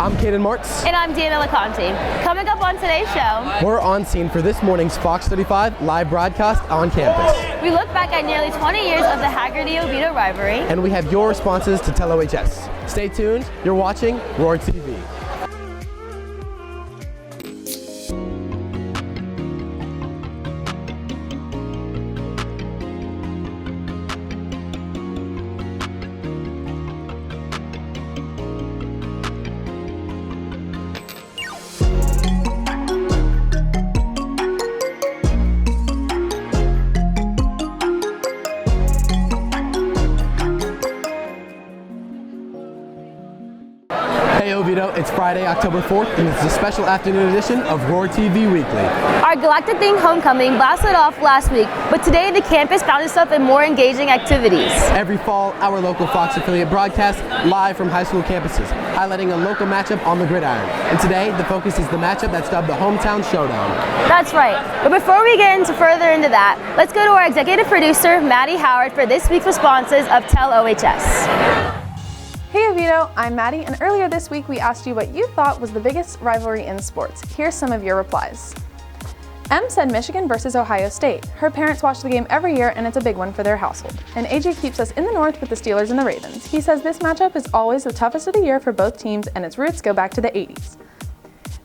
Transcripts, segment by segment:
I'm Caden Martz. And I'm Deanna LeConte. Coming up on today's show, we're on scene for this morning's Fox 35 live broadcast on campus. We look back at nearly 20 years of the Hagerty-Oviedo rivalry. And we have your responses to Tell OHS. Stay tuned, you're watching WROR-TV. Hey Oviedo, it's Friday, October 4th, and it's a special afternoon edition of WROR-TV Weekly. Our Galactic-themed homecoming blasted off last week, but today the campus found itself in more engaging activities. Every fall, our local Fox affiliate broadcasts live from high school campuses, highlighting a local matchup on the gridiron. And today, the focus is the matchup that's dubbed the Hometown Showdown. That's right. But before we get further into that, let's go to our executive producer, Maddie Howard, for this week's responses of Tell OHS. Hey Oviedo, I'm Maddie, and earlier this week we asked you what you thought was the biggest rivalry in sports. Here's some of your replies. M said Michigan versus Ohio State. Her parents watch the game every year and it's a big one for their household. And AJ keeps us in the north with the Steelers and the Ravens. He says this matchup is always the toughest of the year for both teams and its roots go back to the 80s.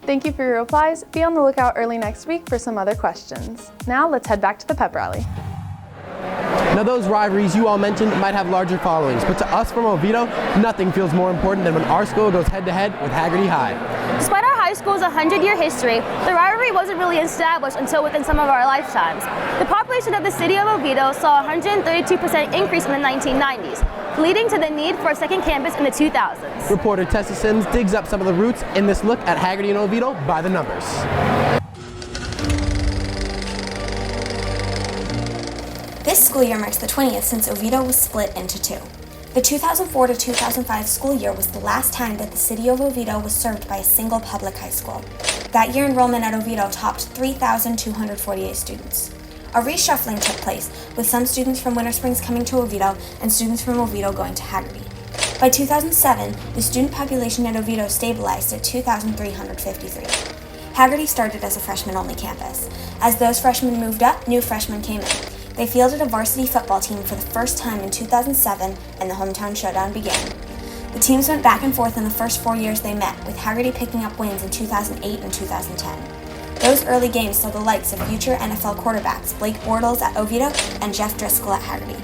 Thank you for your replies. Be on the lookout early next week for some other questions. Now let's head back to the pep rally. Now those rivalries you all mentioned might have larger followings, but to us from Oviedo, nothing feels more important than when our school goes head-to-head with Hagerty High. Despite our high school's 100-year history, the rivalry wasn't really established until within some of our lifetimes. The population of the city of Oviedo saw a 132% increase in the 1990s, leading to the need for a second campus in the 2000s. Reporter Tessa Sims digs up some of the roots in this look at Hagerty and Oviedo by the numbers. This school year marks the 20th since Oviedo was split into two. The 2004 to 2005 school year was the last time that the city of Oviedo was served by a single public high school. That year, enrollment at Oviedo topped 3,248 students. A reshuffling took place, with some students from Winter Springs coming to Oviedo and students from Oviedo going to Hagerty. By 2007, the student population at Oviedo stabilized at 2,353. Hagerty started as a freshman-only campus. As those freshmen moved up, new freshmen came in. They fielded a varsity football team for the first time in 2007, and the Hometown Showdown began. The teams went back and forth in the first 4 years they met, with Hagerty picking up wins in 2008 and 2010. Those early games saw the likes of future NFL quarterbacks Blake Bortles at Oviedo and Jeff Driscoll at Hagerty.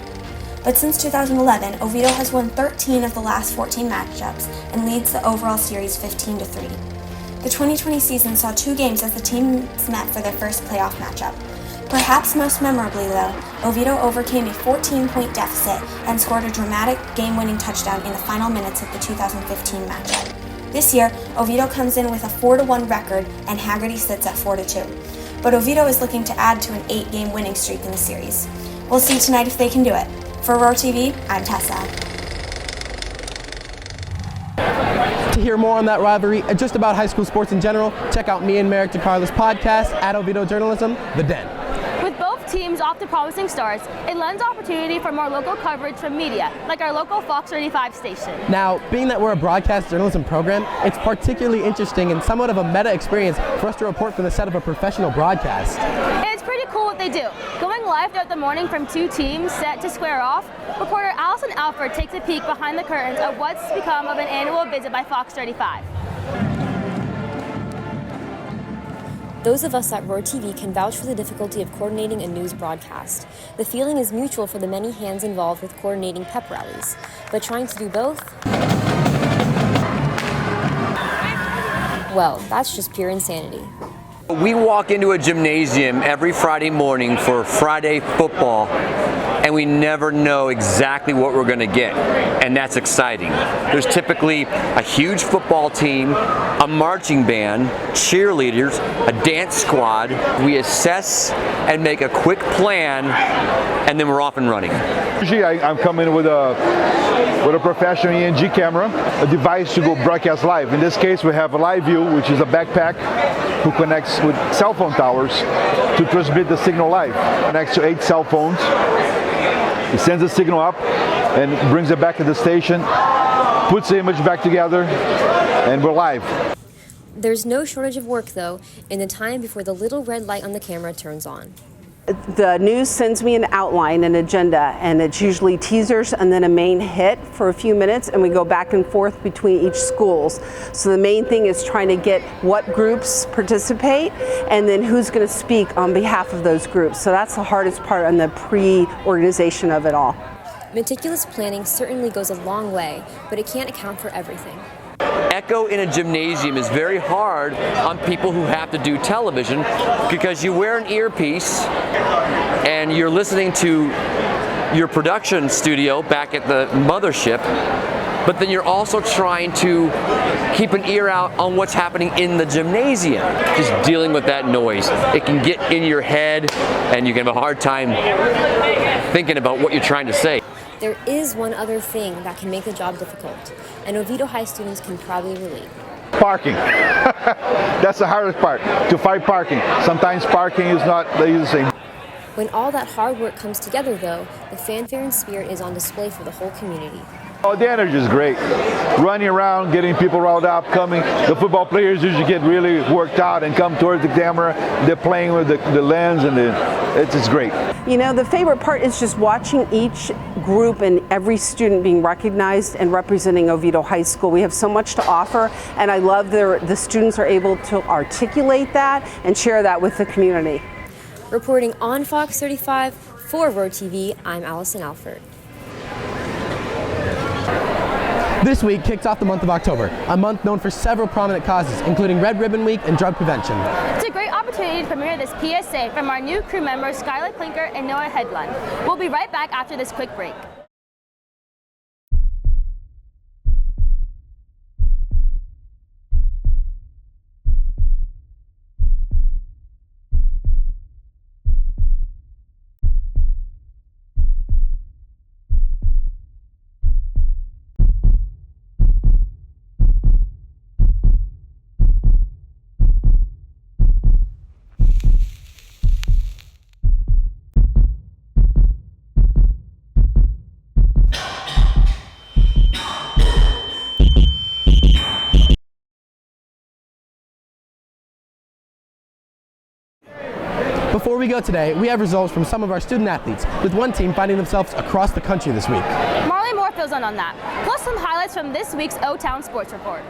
But since 2011, Oviedo has won 13 of the last 14 matchups and leads the overall series 15-3. The 2020 season saw 2 games as the teams met for their first playoff matchup. Perhaps most memorably, though, Oviedo overcame a 14-point deficit and scored a dramatic game-winning touchdown in the final minutes of the 2015 matchup. This year, Oviedo comes in with a 4-1 record and Hagerty sits at 4-2. But Oviedo is looking to add to an 8-game winning streak in the series. We'll see tonight if they can do it. For WROR-TV, I'm Tessa. To hear more on that rivalry and just about high school sports in general, check out me and Merrick DeCarlo's podcast at Oviedo Journalism, The Den. With both teams off to promising starts, it lends opportunity for more local coverage from media, like our local Fox 35 station. Now, being that we're a broadcast journalism program, it's particularly interesting and somewhat of a meta experience for us to report from the set of a professional broadcast. It's pretty cool what they do. Going live throughout the morning from 2 teams set to square off, reporter Allison Alford takes a peek behind the curtains of what's become of an annual visit by Fox 35. Those of us at WROR-TV can vouch for the difficulty of coordinating a news broadcast. The feeling is mutual for the many hands involved with coordinating pep rallies. But trying to do both? Well, that's just pure insanity. We walk into a gymnasium every Friday morning for Friday football, and we never know exactly what we're going to get, and that's exciting. There's typically a huge football team, a marching band, cheerleaders, a dance squad. We assess and make a quick plan, and then we're off and running. Usually I'm coming with a professional ENG camera, a device to go broadcast live. In this case, we have a live view, which is a backpack who connects with cell phone towers to transmit the signal live. Next to 8 cell phones. It sends the signal up and brings it back to the station puts the image back together, and we're live. There's no shortage of work, though, in the time before the little red light on the camera turns on. The news sends me an outline, an agenda, and it's usually teasers and then a main hit for a few minutes, and we go back and forth between each schools. So the main thing is trying to get what groups participate and then who's going to speak on behalf of those groups. So that's the hardest part on the pre-organization of it all. Meticulous planning certainly goes a long way, but it can't account for everything. Echo in a gymnasium is very hard on people who have to do television because you wear an earpiece and you're listening to your production studio back at the mothership, but then you're also trying to keep an ear out on what's happening in the gymnasium. Just dealing with that noise. It can get in your head and you can have a hard time thinking about what you're trying to say. There is one other thing that can make the job difficult, and Oviedo High students can probably relate. Parking. That's the hardest part, to find parking. Sometimes parking is not the same. When all that hard work comes together, though, the fanfare and spirit is on display for the whole community. Oh, the energy is great. Running around, getting people riled up, coming. The football players usually get really worked out and come towards the camera. They're playing with the lens, and it's great. You know, the favorite part is just watching each group and every student being recognized and representing Oviedo High School. We have so much to offer, and I love the students are able to articulate that and share that with the community. Reporting on Fox 35 for WROR-TV, I'm Allison Alford. This week kicks off the month of October, a month known for several prominent causes, including Red Ribbon Week and drug prevention. It's a great opportunity to premiere this PSA from our new crew members Skylar Klinker and Noah Hedlund. We'll be right back after this quick break. Before we go today, we have results from some of our student athletes, with one team finding themselves across the country this week. Marley Moore fills in on that, plus some highlights from this week's O-Town Sports Report.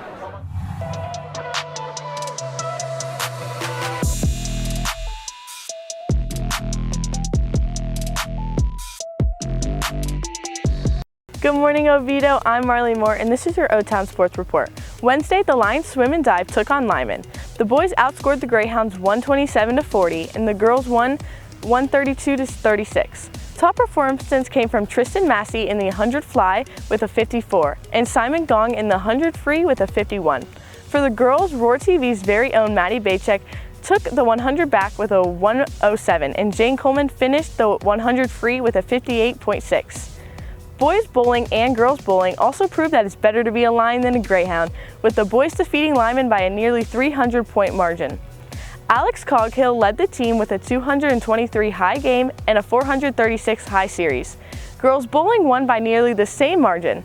Good morning, Oviedo. I'm Marley Moore, and this is your O-Town Sports Report. Wednesday, the Lions swim and dive took on Lyman. The boys outscored the Greyhounds 127-40, and the girls won 132-36. Top performances came from Tristan Massey in the 100 fly with a 54, and Simon Gong in the 100 free with a 51. For the girls, WROR-TV's very own Maddie Bacek took the 100 back with a 107, and Jane Coleman finished the 100 free with a 58.6. Boys bowling and girls bowling also proved that it's better to be a Lion than a Greyhound, with the boys defeating Lyman by a nearly 300-point margin. Alex Coghill led the team with a 223 high game and a 436 high series. Girls bowling won by nearly the same margin.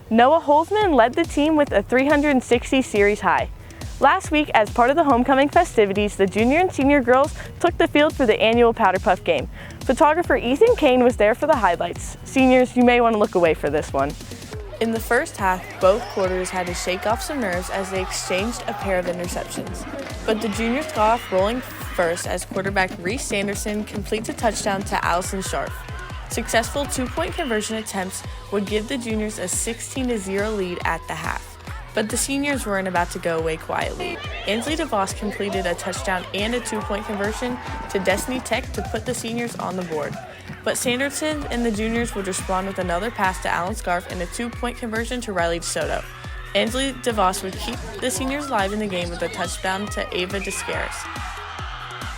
Noah Holzman led the team with a 360 series high. Last week, as part of the homecoming festivities, the junior and senior girls took the field for the annual Powder Puff game. Photographer Ethan Kane was there for the highlights. Seniors, you may want to look away for this one. In the first half, both quarters had to shake off some nerves as they exchanged a pair of interceptions. But the juniors got off rolling first as quarterback Reese Sanderson completes a touchdown to Allison Sharp. Successful two-point conversion attempts would give the juniors a 16-0 lead at the half. But the seniors weren't about to go away quietly. Ansley DeVos completed a touchdown and a two-point conversion to Destiny Tech to put the seniors on the board. But Sanderson and the juniors would respond with another pass to Alan Scarf and a two-point conversion to Riley DeSoto. Ansley DeVos would keep the seniors live in the game with a touchdown to Ava Descaris.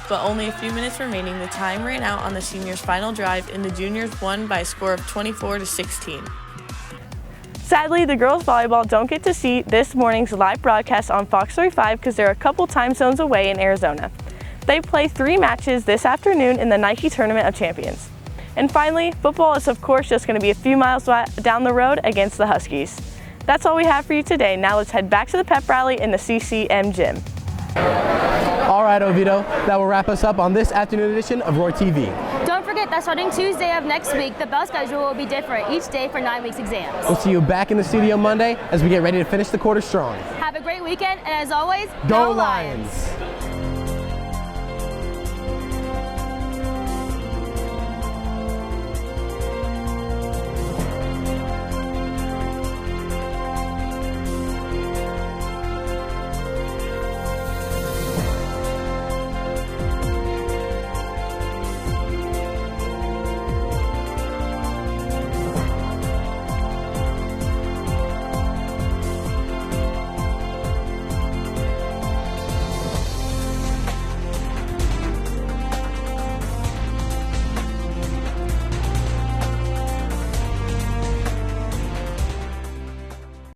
But only a few minutes remaining, the time ran out on the seniors' final drive, and the juniors won by a score of 24-16. Sadly, the girls volleyball don't get to see this morning's live broadcast on Fox 35 because they're a couple time zones away in Arizona. They play 3 matches this afternoon in the Nike Tournament of Champions. And finally, football is of course just going to be a few miles down the road against the Huskies. That's all we have for you today. Now let's head back to the pep rally in the CCM gym. All right, Oviedo, that will wrap us up on this afternoon edition of ROR TV. Don't forget that starting Tuesday of next week, the bell schedule will be different each day for 9 weeks exams. We'll see you back in the studio Monday as we get ready to finish the quarter strong. Have a great weekend, and as always, Go Lions!